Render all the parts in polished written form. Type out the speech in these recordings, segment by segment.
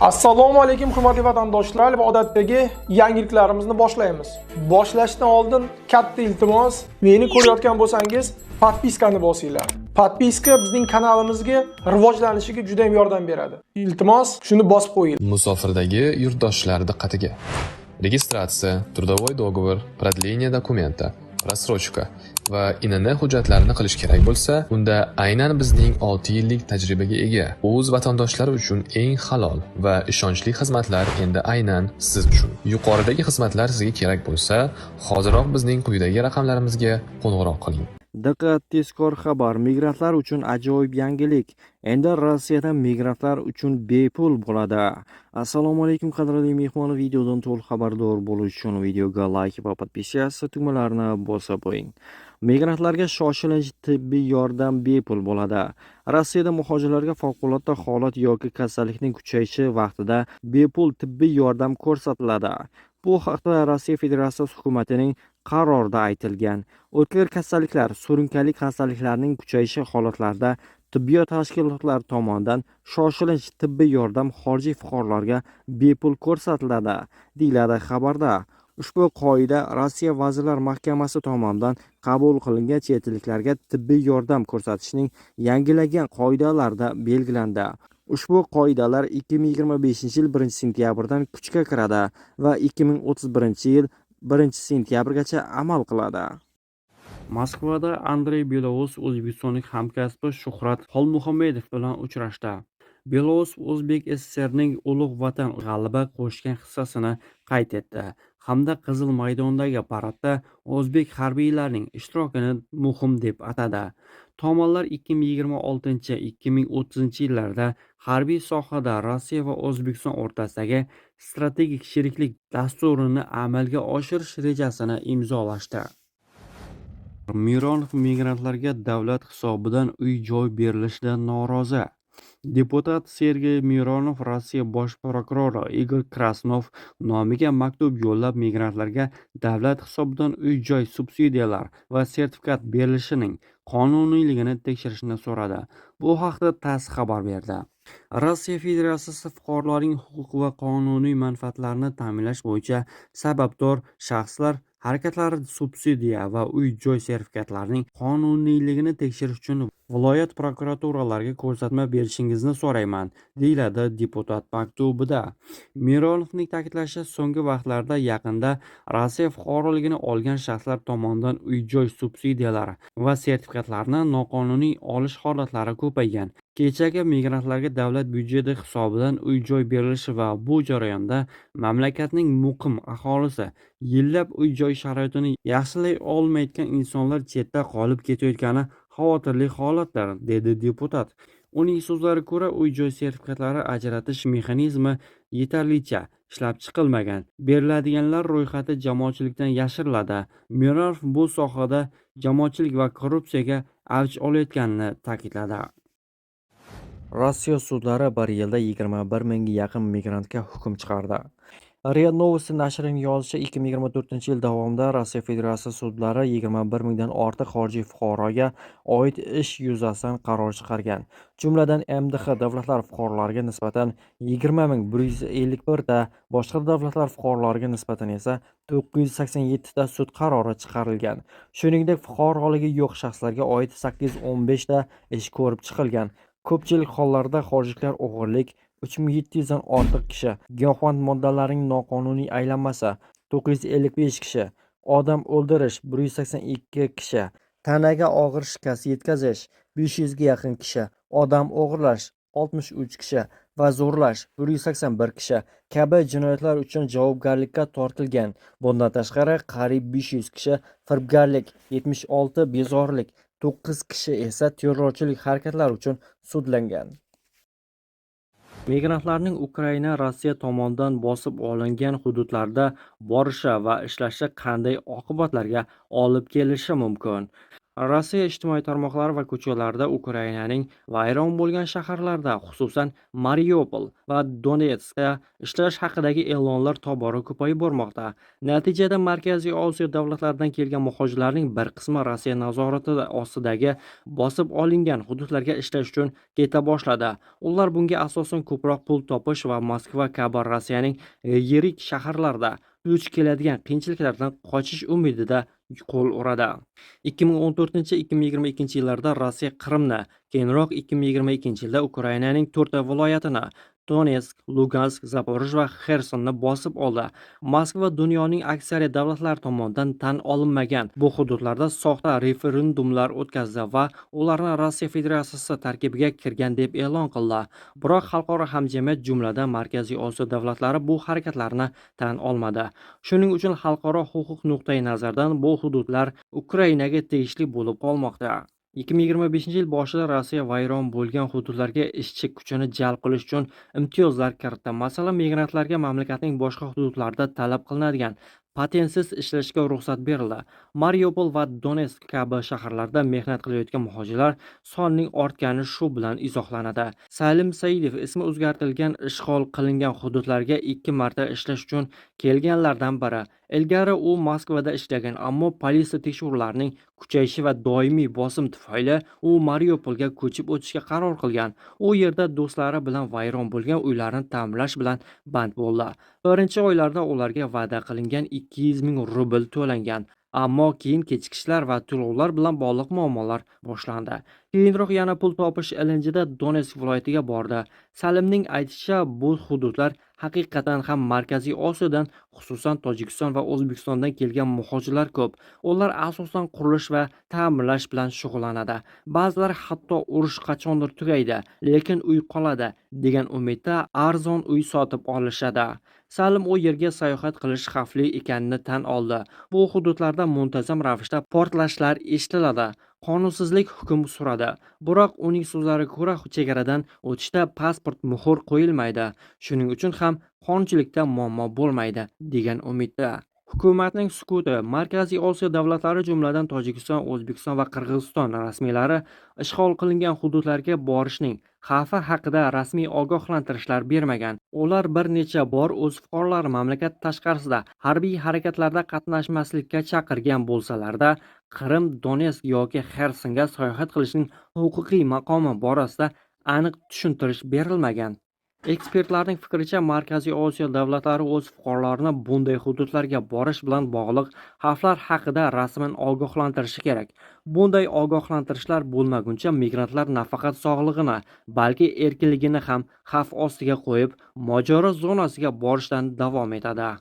Assalomu alaykum hurmatli vatandoshlar va odatdagi yangiliklarimizni boshlaymiz. Boshlashdan oldin katta iltimos, meni ko'rayotgan bo'lsangiz, podpiskani bosinglar. Podpiska bizning kanalimizga rivojlanishiga juda ham yordam beradi. Iltimos, shuni bosib qo'ying. Musofirdagi yurtdoshlar diqqatiga. Registratsiya, трудовой договор, продление документа, рассрочка va INN hujjatlarini qilish kerak bo'lsa, unda aynan bizning 6 yillik tajribaga ega o'z vatandoshlari uchun eng halol va ishonchli xizmatlar endi aynan siz uchun. Yuqoridagi xizmatlar sizga kerak bo'lsa, hoziroq bizning quyidagi raqamlarimizga qo'ng'iroq qiling. Diqqat, tezkor xabar. Migrantlar uchun ajoyib yangilik. Endi Rossiyada migrantlar uchun bepul bo'ladi. Assalomu alaykum qadrli mehmon, videodan to'liq xabardor bo'lish uchun videoga like va podpiskatsiya tugmalarini bosib qo'ying. Migrantlarga shoshilinch tibbiy yordam bepul bo'ladi. Rossiyada muhojirlarga favqulodda holat yoki kasallikning kuchayishi vaqtida bepul tibbiy yordam ko'rsatiladi. Bu haqda Rossiya Federatsiyasi hukumatining qarorida aytilgan. O'tkir kasalliklar, surunkali kasalliklarning kuchayishi holatlarida tibbiyot tashkilotlari tomonidan shoshilinch tibbiy yordam xorijiy fuqarolarga bepul ko'rsatiladi, deyiladi xabarda. Ushbu qoida Rossiya Vazirlar Mahkamasi tomonidan qabul qilingan chet elliklarga tibbiy yordam ko'rsatishning yangilangan qoidalarida belgilandi. Ushbu qoidalar 2025-yil 1-sentyabrdan kuchga kiradi va 2031-yil 1-sentyabrgacha amal qiladi. Moskvada Andrey Belousov o'zbekistonlik hamkasbi Shuhrat Xolmuhammedov bilan uchrashdi. Belousov O'zbek SSRning ulug' vatan g'alaba qo'shgan hissasini qayd etdi hamda Qizil maydondagi paradda o'zbek harbiylarining ishtirokini muhim deb atadi. Tomonlar 2026-2030 yillarda harbiy sohada Rossiya va O'zbekiston o'rtasidagi strategik sheriklik dasturini amalga oshirish rejasini imzolashdi. Mironov migrantlarga davlat hisobidan uy-joy berilishidan norozi. Deputat Sergey Mironov Rossiya bosh prokurori Igor Krasnov nomiga maktub yo'llab migrantlarga davlat hisobidan uy-joy subsidiyalar va sertifikat berilishining qonuniyligini tekshirishni so'radi. Bu haqda TASS xabar berdi. Rossiya Federatsiyasi fuqarolarning huquq va qonuniy manfaatlarini ta'minlash bo'yicha sababdor shaxslar harakatlari subsidiya va uy-joy sertifikatlarining qonuniyligini tekshirish uchun viloyat prokuraturalariga ko'rsatma berishingizni so'rayman, deyiladi deputat maktubida. Mironovning ta'kidlashicha, so'nggi vaqtlarda yaqinda Rossiya fuqaroligini olgan shaxslar tomonidan uy-joy subsidiyalari va sertifikatlarini noqonuniy olish holatlari ko'paygan. Kechagi migrantlarga davlat byudjeti hisobidan uy-joy berilishi va bu jarayonda mamlakatning muqim aholisi yillab uy-joy sharoitini yaxshilay olmayotgan insonlar chetda qolib ketayotgani xavotirli holatdir, dedi deputat. Uning so'zlariga ko'ra, uy-joy sertifikatlari ajratish mexanizmi yetarlicha ishlab chiqilmagan. Beriladiganlar ro'yxati jamoatchilikdan yashiriladi. Mironov bu sohada jamoatchilik va korrupsiyaga avj olayotganini ta'kidladi. Rossiya sudlari bir yilda 21 mingga yaqin migrantga hukm chiqardi. RIA Novosti nashrining yozishicha, 2024-yil davomida Rossiya Federatsiyasi sudlari 21 mingdan ortiq xorijiy fuqaroga oid ish yuzasidan qaror chiqargan. Jumladan MDH davlatlar fuqarolariga nisbatan 20,151 ta, boshqa davlatlar fuqarolariga nisbatan esa 987 ta sud qarori chiqarilgan. Shuningdek, fuqaroligi yo'q shaxslarga oid 815 ta ish ko'rib chiqilgan. Ko'pchilik hollarda xorijliklar o'g'irlik 3700 dan ortiq kishi, giyohvand moddalarning noqonuniy aylanmasi 955 kishi, odam o'ldirish 182 kishi, tanaga og'ir shikast yetkazish 500 ga yaqin kishi, odam o'g'irlash 63 kishi va zo'rlash 181 kishi kabi jinoyatlar uchun javobgarlikka tortilgan. Bundan tashqari qariyb 500 kishi firibgarlik, 76 bezorilik, 9 kishi esa terrorchilik harakatlari uchun sudlangan. Migrantlarning Ukraina Rossiya tomonidan bosib olingan hududlarda borishi va ishlashi qanday oqibatlarga olib kelishi mumkin? Rossiya ijtimoiy tarmoqlari va ko'chalarda Ukrainaning vayron bo'lgan shaharlarda, xususan Mariupol va Donetskda ishlash haqidagi e'lonlar tobora ko'payib bormoqda. Natijada Markaziy Osiyo davlatlaridan kelgan muhojirlarning bir qismi Rossiya nazorati ostidagi bosib olingan hududlarga ishlash uchun keta boshladi. Ular bunga asosan ko'proq pul topish va Moskva kabi Rossiyaning yirik shaharlarida duch keladigan qiyinchiliklardan qochish umidida qo'l uradi. 2014-2022 yillarda Rossiya Qrimni, keyinroq 2022 yilda Ukrainaning 4 viloyatini Donetsk, Lugansk, Zaporij va Xersonni bosib oldi. Moskva dunyoning aksariyat davlatlari tomonidan tan olinmagan bu hududlarda soxta referendumlar o'tkazdi va ularni Rossiya Federatsiyasi tarkibiga kirgan deb e'lon qildi. Biroq xalqaro hamjamiyat, jumladan Markaziy Osiyo davlatlari bu harakatlarni tan olmadi. Shuning uchun xalqaro huquq nuqtai nazaridan bu hududlar Ukrainaga tegishli bo'lib qolmoqda. 2025-yil boshida Rossiya vayron bo'lgan hududlarga ishchi kuchini jalb qilish uchun imtiyozlar kiritdi. Masalan, migrantlarga mamlakatning boshqa hududlarida talab qilinadigan patentsiz ishlashga ruxsat berildi. Mariupol va Donetsk kabi shaharlarda mehnat qilayotgan muhojirlar sonining ortgani shu bilan izohlanadi. Salim Saidov ismi o'zgartirilgan ishg'ol qilingan hududlarga 2 marta ishlash uchun kelganlardan biri. Ilgari u Moskvada ishlagan, ammo politsiya tekshiruvlarining kuchayishi va doimiy bosim tufayli u Mariupolga ko'chib o'tishga qaror qilgan. U yerda do'stlari bilan vayron bo'lgan uylarni ta'mirlash bilan band bo'ldi. Birinchi oylarda ularga va'da qilingan 200 ming rubl to'langan. Ammo keyin kechikishlar va to'lovlar bilan bog'liq muammolar boshlandi. Keyinroq yana pul topish ilinjida Donetsk viloyatiga bordi. Salimning aytishicha, bu hududlar haqiqatan ham Markaziy Osiyodan, xususan Tojikiston va O'zbekistondan kelgan muhojirlar ko'p. Ular asosan qurilish va ta'mirlash bilan shug'ullanadi. Ba'zilar hatto urush qachondir tugaydi, lekin uy qoladi degan umidda arzon uy sotib olishadi. Salim u yerga sayohat qilish xavfli ekanini tan oldi. Bu hududlarda muntazam ravishda portlashlar eshitiladi. Qonunsizlik hukm suradi. Biroq uning so'zlariga ko'ra, chegaradan o'tishda pasport muhr qo'yilmaydi. Shuning uchun ham qonunchilikda muammo bo'lmaydi degan umidda. Hukumatning sukuti. Markaziy Osiyo davlatlari, jumladan Tojikiston, O'zbekiston va Qirg'iziston rasmiylari ishg'ol qilingan hududlarga borishning xavfi haqida rasmiy ogohlantirishlar bermagan. Ular bir necha bor o'z fuqarolari mamlakat tashqarisida harbiy harakatlarda qatnashmaslikka chaqirgan bo'lsalarda, Qrim, Donetsk yoki Xersonga sayohat qilishning huquqiy maqomi borasida aniq tushuntirish berilmagan. Ekspertlarning fikricha, Markaziy Osiyo davlatlari o'z fuqarolarini bunday hududlarga borish bilan bog'liq xavflar haqida rasman ogohlantirishi kerak. Bunday ogohlantirishlar bo'lmaguncha migrantlar nafaqat sog'lig'ini, balki erkinligini ham xavf ostiga qo'yib, mojaro zonasiga borishdan davom etadi.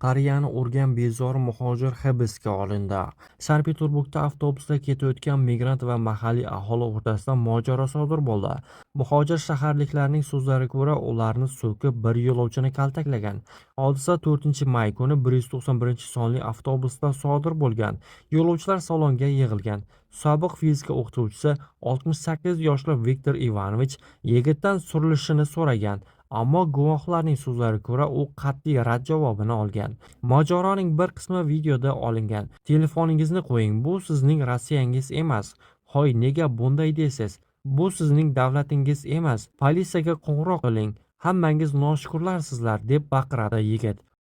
Qariyani urgan bezori muhojir hibsga olindi. Sankt-Peterburgda avtobusda ketayotgan migrant va mahalliy aholi o'rtasida mojaro sodir bo'ldi. Muhojir shaharliklarning so'zlariga ko'ra, ularni so'kib, bir yo'lovchini kaltaklagan. Hodisa 4-may kuni 191-sonli avtobusda sodir bo'lgan. Yo'lovchilar salonga yig'ilgan. Sobiq fizika o'qituvchisi 68 yoshli Viktor Ivanovich yigitdan surilishini so'ragan. Ammo guvohlarning so'zlariga ko'ra, u qat'iy rad javobini olgan. Mojaroning bir qismi videoda olingan. Telefoningizni qo'ying, bu sizning Rossiyangiz emas. Hoy, nega bunday deysiz? Bu sizning davlatingiz emas. Politsiyaga qo'ng'iroq qiling. Hammangiz noshukurlarsizlar, deb baqiradi yigit.